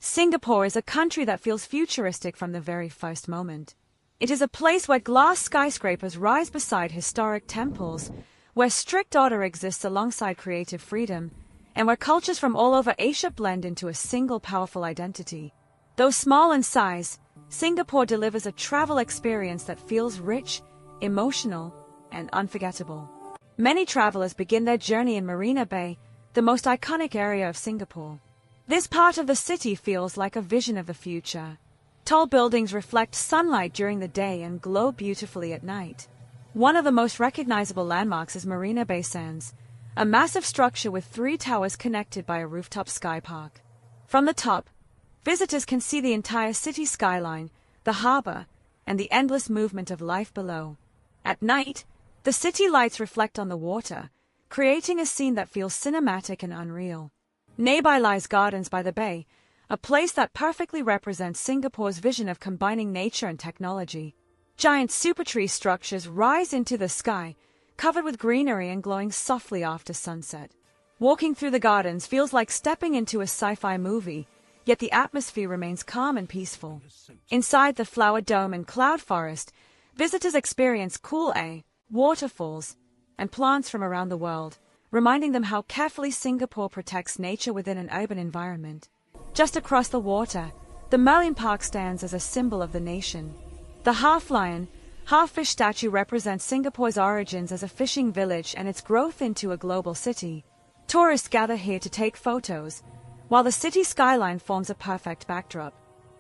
Singapore is a country that feels futuristic from the very first moment. It is a place where glass skyscrapers rise beside historic temples, where strict order exists alongside creative freedom, and where cultures from all over Asia blend into a single powerful identity. Though small in size, Singapore delivers a travel experience that feels rich, emotional, and unforgettable. Many travelers begin their journey in Marina Bay, the most iconic area of Singapore. This part of the city feels like a vision of the future. Tall buildings reflect sunlight during the day and glow beautifully at night. One of the most recognizable landmarks is Marina Bay Sands, a massive structure with 3 towers connected by a rooftop sky park. From the top, visitors can see the entire city skyline, the harbor, and the endless movement of life below. At night, the city lights reflect on the water, creating a scene that feels cinematic and unreal. Nearby lies Gardens by the Bay, a place that perfectly represents Singapore's vision of combining nature and technology. Giant supertree structures rise into the sky, covered with greenery and glowing softly after sunset. Walking through the gardens feels like stepping into a sci-fi movie, yet the atmosphere remains calm and peaceful. Inside the flower dome and cloud forest, visitors experience cool air, waterfalls, and plants from around the world, reminding them how carefully Singapore protects nature within an urban environment. Just across the water, the Merlion Park stands as a symbol of the nation. The half-lion, half-fish statue represents Singapore's origins as a fishing village and its growth into a global city. Tourists gather here to take photos, while the city skyline forms a perfect backdrop.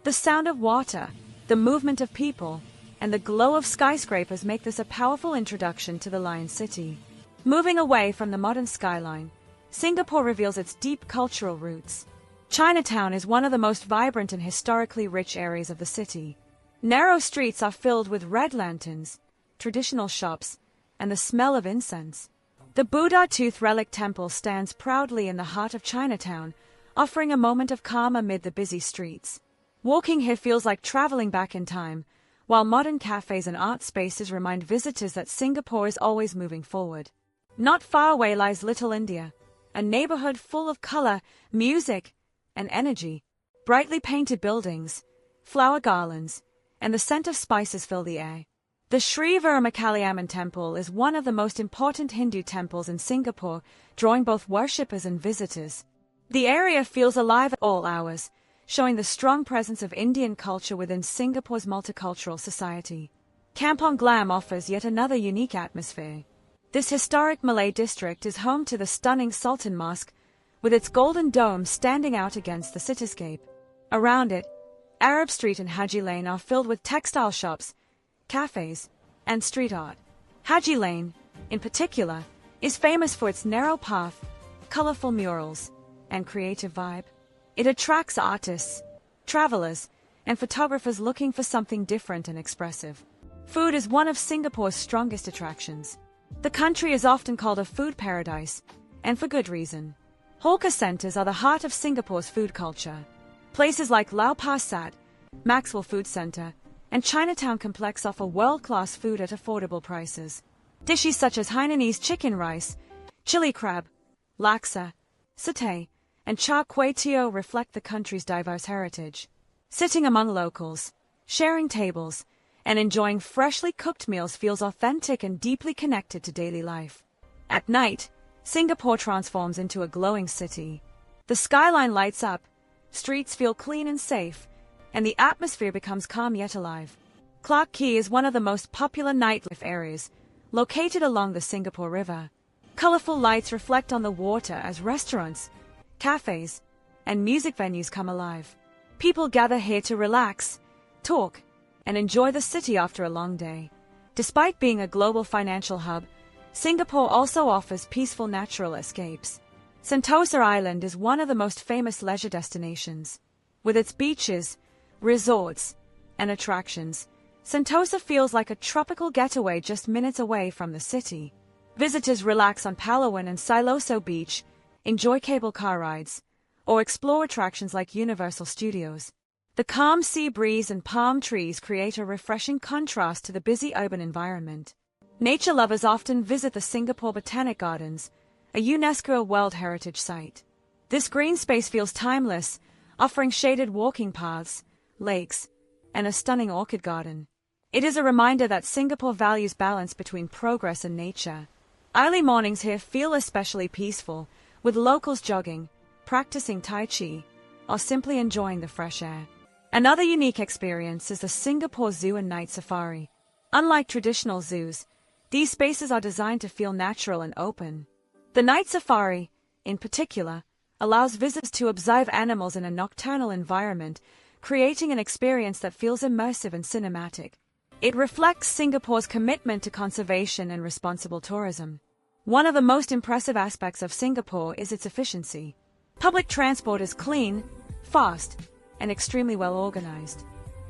The sound of water, the movement of people, and the glow of skyscrapers make this a powerful introduction to the Lion City. Moving away from the modern skyline, Singapore reveals its deep cultural roots. Chinatown is one of the most vibrant and historically rich areas of the city. Narrow streets are filled with red lanterns, traditional shops, and the smell of incense. The Buddha Tooth Relic Temple stands proudly in the heart of Chinatown, offering a moment of calm amid the busy streets. Walking here feels like traveling back in time, while modern cafes and art spaces remind visitors that Singapore is always moving forward. Not far away lies Little India, a neighborhood full of color, music, and energy. Brightly painted buildings, flower garlands, and the scent of spices fill the air. The Sri Veeramakaliamman Temple is one of the most important Hindu temples in Singapore, drawing both worshippers and visitors. The area feels alive at all hours, showing the strong presence of Indian culture within Singapore's multicultural society. Kampong Glam offers yet another unique atmosphere. This historic Malay district is home to the stunning Sultan Mosque, with its golden dome standing out against the cityscape. Around it, Arab Street and Haji Lane are filled with textile shops, cafes, and street art. Haji Lane, in particular, is famous for its narrow path, colorful murals, and creative vibe. It attracts artists, travelers, and photographers looking for something different and expressive. Food is one of Singapore's strongest attractions. The country is often called a food paradise, and for good reason. Hawker centers are the heart of Singapore's food culture. Places like Lau Pa Sat, Maxwell Food Center, and Chinatown Complex offer world-class food at affordable prices. Dishes such as Hainanese chicken rice, chili crab, laksa, satay, and char kway teow reflect the country's diverse heritage. Sitting among locals, sharing tables, and enjoying freshly cooked meals feels authentic and deeply connected to daily life. At night, Singapore transforms into a glowing city. The skyline lights up, streets feel clean and safe, and the atmosphere becomes calm yet alive. Clarke Quay is one of the most popular nightlife areas, located along the Singapore River. Colorful lights reflect on the water as restaurants, cafes, and music venues come alive. People gather here to relax, talk, and enjoy the city after a long day. Despite being a global financial hub, Singapore also offers peaceful natural escapes. Sentosa Island is one of the most famous leisure destinations. With its beaches, resorts, and attractions, Sentosa feels like a tropical getaway just minutes away from the city. Visitors relax on Palawan and Siloso Beach, enjoy cable car rides, or explore attractions like Universal Studios. The calm sea breeze and palm trees create a refreshing contrast to the busy urban environment. Nature lovers often visit the Singapore Botanic Gardens, a UNESCO World Heritage Site. This green space feels timeless, offering shaded walking paths, lakes, and a stunning orchid garden. It is a reminder that Singapore values balance between progress and nature. Early mornings here feel especially peaceful, with locals jogging, practicing Tai Chi, or simply enjoying the fresh air. Another unique experience is the Singapore Zoo and Night Safari. Unlike traditional zoos, these spaces are designed to feel natural and open. The Night Safari, in particular, allows visitors to observe animals in a nocturnal environment, creating an experience that feels immersive and cinematic. It reflects Singapore's commitment to conservation and responsible tourism. One of the most impressive aspects of Singapore is its efficiency. Public transport is clean, fast, and extremely well organized.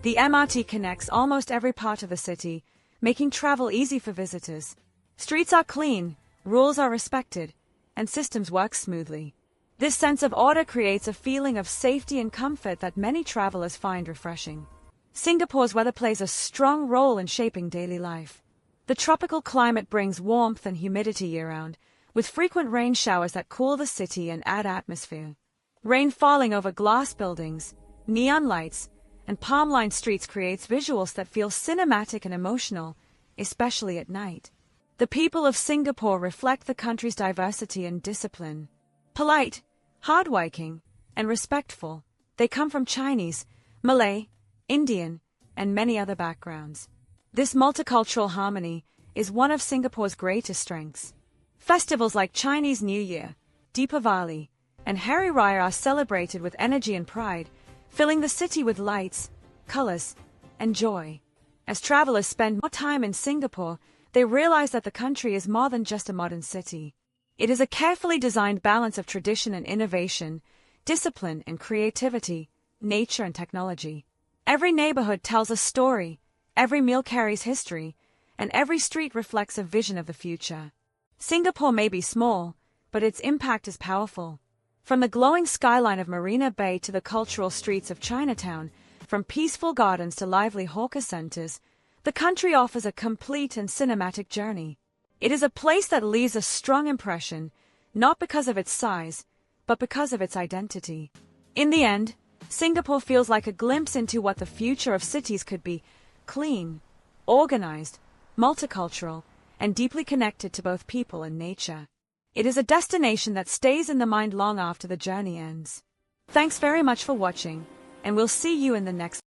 The MRT connects almost every part of the city, making travel easy for visitors. Streets are clean, rules are respected, and systems work smoothly. This sense of order creates a feeling of safety and comfort that many travelers find refreshing. Singapore's weather plays a strong role in shaping daily life. The tropical climate brings warmth and humidity year-round, with frequent rain showers that cool the city and add atmosphere. Rain falling over glass buildings, neon lights, and palm-lined streets creates visuals that feel cinematic and emotional, especially at night. The people of Singapore reflect the country's diversity and discipline. Polite, hardworking, and respectful, they come from Chinese, Malay, Indian, and many other backgrounds. This multicultural harmony is one of Singapore's greatest strengths. Festivals like Chinese New Year, Deepavali, and Hari Raya are celebrated with energy and pride, filling the city with lights, colors, and joy. As travelers spend more time in Singapore, they realize that the country is more than just a modern city. It is a carefully designed balance of tradition and innovation, discipline and creativity, nature and technology. Every neighborhood tells a story, every meal carries history, and every street reflects a vision of the future. Singapore may be small, but its impact is powerful. From the glowing skyline of Marina Bay to the cultural streets of Chinatown, from peaceful gardens to lively hawker centers, the country offers a complete and cinematic journey. It is a place that leaves a strong impression, not because of its size, but because of its identity. In the end, Singapore feels like a glimpse into what the future of cities could be: clean, organized, multicultural, and deeply connected to both people and nature. It is a destination that stays in the mind long after the journey ends. Thanks very much for watching, and we'll see you in the next